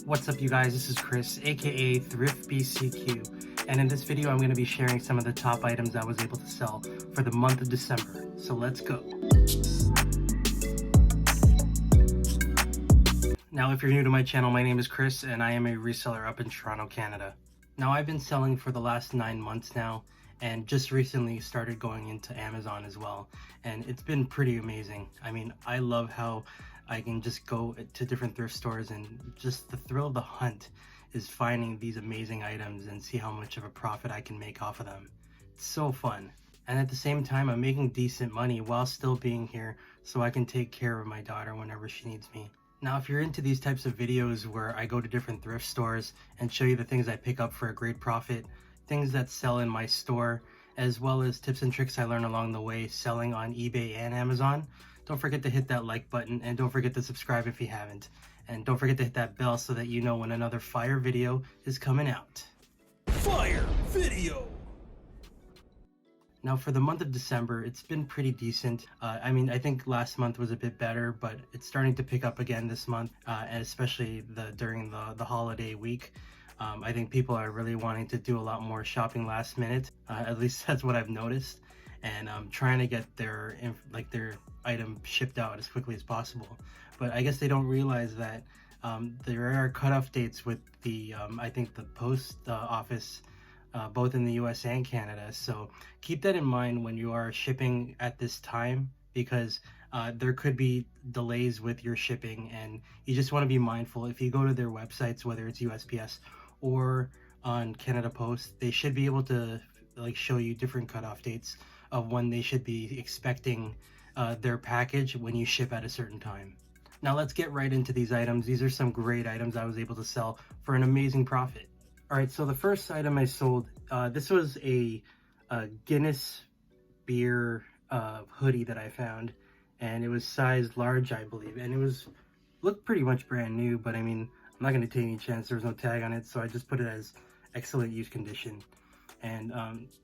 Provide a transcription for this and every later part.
What's up you guys, this is Chris, aka Thrift BCQ, and in this video I'm going to be sharing some of the top items I was able to sell for the month of December. So let's go. Now if you're new to my channel, my name is Chris and I am a reseller up in Toronto, Canada. Now I've been selling for the last 9 months now and just recently started going into Amazon as well, and it's been pretty amazing. I mean, I love how I can just go to different thrift stores and just the thrill of the hunt is finding these amazing items and see how much of a profit I can make off of them. It's so fun. And at the same time, I'm making decent money while still being here so I can take care of my daughter whenever she needs me. Now, if you're into these types of videos where I go to different thrift stores and show you the things I pick up for a great profit, things that sell in my store, as well as tips and tricks I learn along the way selling on eBay and Amazon, don't forget to hit that like button and don't forget to subscribe if you haven't. And don't forget to hit that bell so that you know when another fire video is coming out. Fire video! Now for the month of December, it's been pretty decent. I mean, I think last month was a bit better, but it's starting to pick up again this month, and especially during the holiday week. I think people are really wanting to do a lot more shopping last minute. At least that's what I've noticed. And trying to get their item shipped out as quickly as possible. But I guess they don't realize that there are cutoff dates with the I think the post office both in the US and Canada. So keep that in mind when you are shipping at this time, because there could be delays with your shipping and you just want to be mindful. If you go to their websites, whether it's USPS or on Canada Post, they should be able to show you different cutoff dates of when they should be expecting their package when you ship at a certain time. Now let's get right into these items. These are some great items I was able to sell for an amazing profit. Alright, so the first item I sold, this was a Guinness beer hoodie that I found, and it was size large, I believe, and it looked pretty much brand new, but I mean, I'm not going to take any chance. There was no tag on it, so I just put it as excellent use condition. And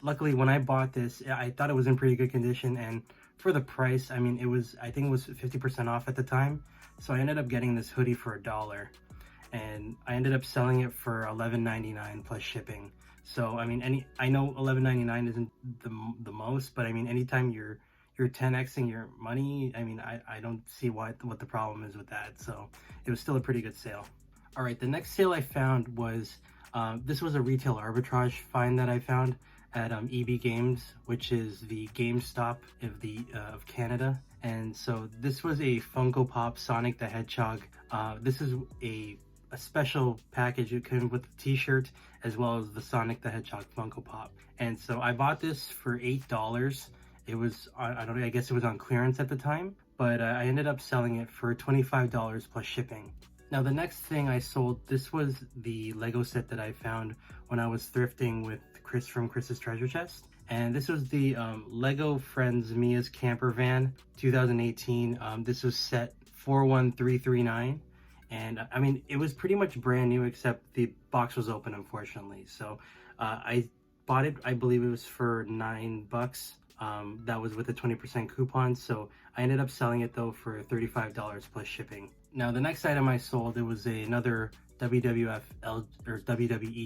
luckily when I bought this, I thought it was in pretty good condition, and for the price, I mean, I think it was 50% off at the time, so I ended up getting this hoodie for $1, and I ended up selling it for $11.99 plus shipping. So I mean, I know $11.99 isn't the most, but I mean, anytime you're 10xing your money, I mean, I don't see what the problem is with that. So it was still a pretty good sale. All right, the next sale I found was this was a retail arbitrage find that I found at EB Games, which is the GameStop of Canada. And so this was a Funko Pop Sonic the Hedgehog. This is a special package. It came with a t-shirt as well as the Sonic the Hedgehog Funko Pop. And so I bought this for $8. It was, I guess it was on clearance at the time, but I ended up selling it for $25 plus shipping. Now the next thing I sold, this was the Lego set that I found when I was thrifting with Chris from Chris's Treasure Chest. And this was the Lego Friends Mia's Camper Van 2018. This was set 41339. And I mean, it was pretty much brand new except the box was open, unfortunately. So I bought it, I believe it was for $9. That was with a 20% coupon. So I ended up selling it though for $35 plus shipping. Now the next item I sold, it was another WWE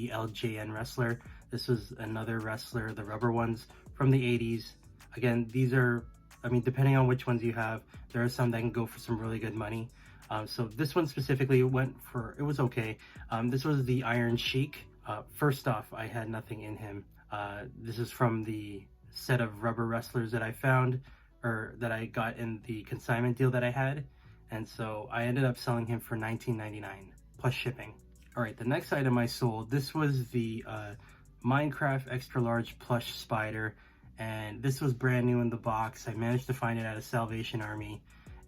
LJN wrestler. This was another wrestler, the rubber ones from the 80s. Again, these are, I mean, depending on which ones you have, there are some that can go for some really good money. So this one specifically it was okay. This was the Iron Sheik. First off, I had nothing in him. This is from the set of rubber wrestlers that I found, or that I got in the consignment deal that I had. And so I ended up selling him for $19.99 plus shipping. All right, the next item I sold, this was the Minecraft extra large plush spider, and this was brand new in the box. I managed to find it at a Salvation Army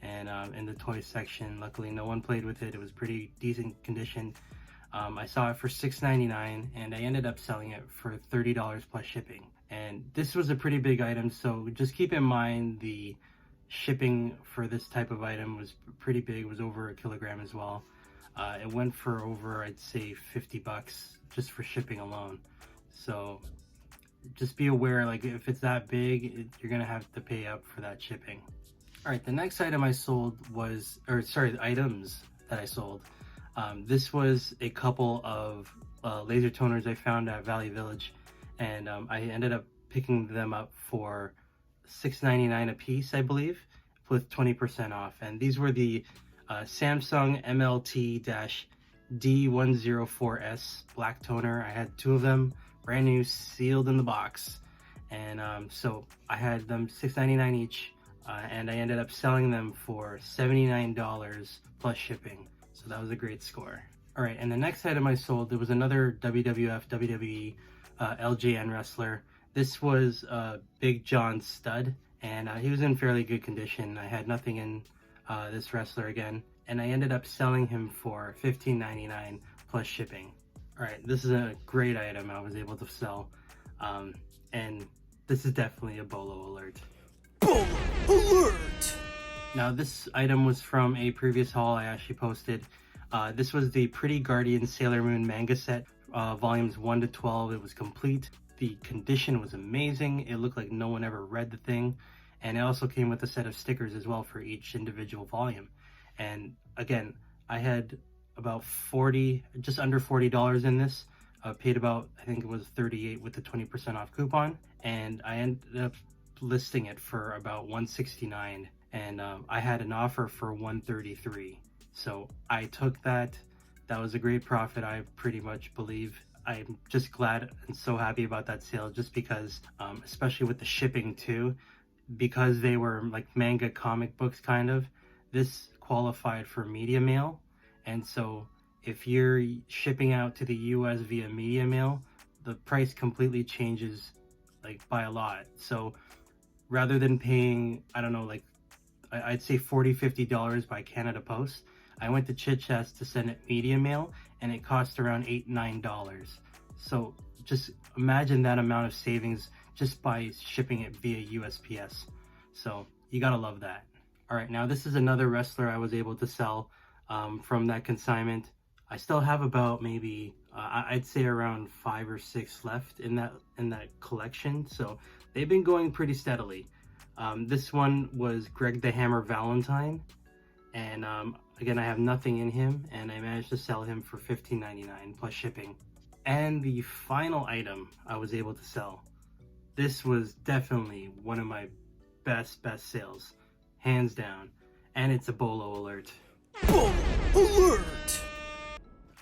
and in the toy section. Luckily no one played with it. It was pretty decent condition. I saw it for $6.99 and I ended up selling it for $30 plus shipping. And this was a pretty big item, so just keep in mind the shipping for this type of item was pretty big. It was over a kilogram as well. It went for over, I'd say, $50 just for shipping alone. So just be aware, like if it's that big, you're gonna have to pay up for that shipping. All right, the next item I sold was, the items that I sold This was a couple of laser toners I found at Valley Village, and I ended up picking them up for $6.99 a piece, I believe, with 20% off. And these were the Samsung MLT-D104S black toner. I had 2 of them, brand new, sealed in the box. And so I had them $6.99 each, and I ended up selling them for $79 plus shipping. So that was a great score. All right, and the next item I sold, there was another WWF, WWE LJN wrestler. This was Big John Studd, and he was in fairly good condition. I had nothing in this wrestler again, and I ended up selling him for $15.99 plus shipping. All right, this is a great item I was able to sell, and this is definitely a bolo alert. Bolo alert! Now this item was from a previous haul I actually posted. This was the Pretty Guardian Sailor Moon manga set, volumes 1 to 12. It was complete. The condition was amazing. It looked like no one ever read the thing. And it also came with a set of stickers as well for each individual volume. And again, I had about just under $40 in this. Paid about, I think it was $38 with the 20% off coupon. And I ended up listing it for about $169. And I had an offer for $133. So I took that. That was a great profit, I pretty much believe. I'm just glad and so happy about that sale, just because, especially with the shipping too, because they were like manga comic books kind of, this qualified for media mail. And so if you're shipping out to the US via media mail, the price completely changes like by a lot. So rather than paying, I don't know, like I'd say $40-50 by Canada Post, I went to Chit Chest to send it media mail, and it cost around $8-9. So just imagine that amount of savings just by shipping it via USPS. So you gotta love that. All right, now this is another wrestler I was able to sell from that consignment. I still have about maybe I'd say around 5 or 6 left in that collection. So they've been going pretty steadily. This one was Greg the Hammer Valentine, and again, I have nothing in him, and I managed to sell him for $15.99 plus shipping. And the final item I was able to sell, this was definitely one of my best sales, hands down, and it's a bolo alert. Bolo alert!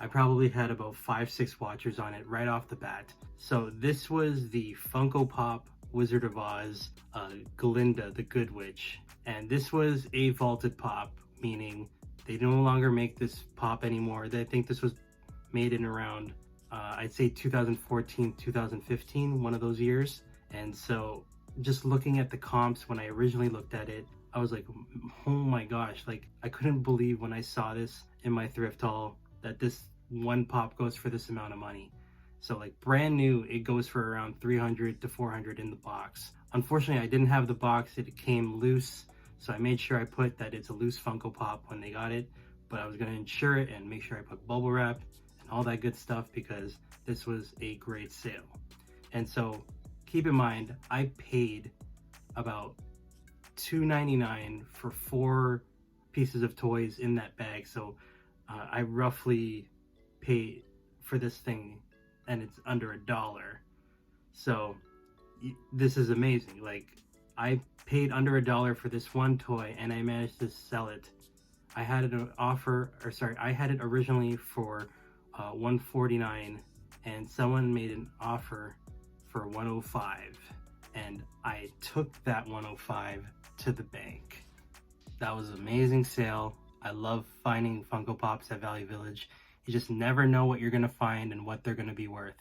I probably had about 5-6 watchers on it right off the bat. So this was the Funko Pop Wizard of Oz Glinda, the Good Witch. And this was a vaulted pop, meaning they no longer make this pop anymore. I think this was made in around, I'd say 2014, 2015, one of those years. And so just looking at the comps when I originally looked at it, I was like, oh my gosh, like I couldn't believe when I saw this in my thrift haul that this one pop goes for this amount of money. So like brand new, it goes for around $300 to $400 in the box. Unfortunately, I didn't have the box. It came loose. So I made sure I put that it's a loose Funko Pop when they got it, but I was going to insure it and make sure I put bubble wrap and all that good stuff because this was a great sale. And so keep in mind, I paid about $2.99 for 4 pieces of toys in that bag. So I roughly paid for this thing, and it's under $1. So this is amazing. Like I paid under $1 for this one toy, and I managed to sell it. I had an offer, or sorry, I had it originally for $149, and someone made an offer for $105, and I took that $105 to the bank. That was an amazing sale. I love finding Funko Pops at Valley Village. You just never know what you're gonna find and what they're gonna be worth.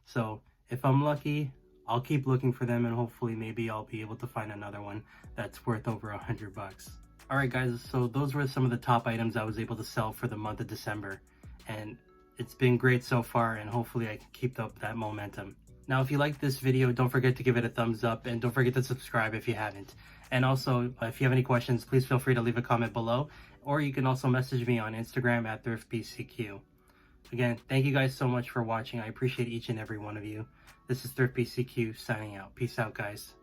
So if I'm lucky, I'll keep looking for them, and hopefully maybe I'll be able to find another one that's worth over $100. All right guys, so those were some of the top items I was able to sell for the month of December, and it's been great so far, and hopefully I can keep up that momentum. Now if you liked this video, don't forget to give it a thumbs up, and don't forget to subscribe if you haven't. And also, if you have any questions, please feel free to leave a comment below, or you can also message me on Instagram at ThriftBCQ. Again, thank you guys so much for watching. I appreciate each and every one of you. This is ThriftBCQ signing out. Peace out, guys.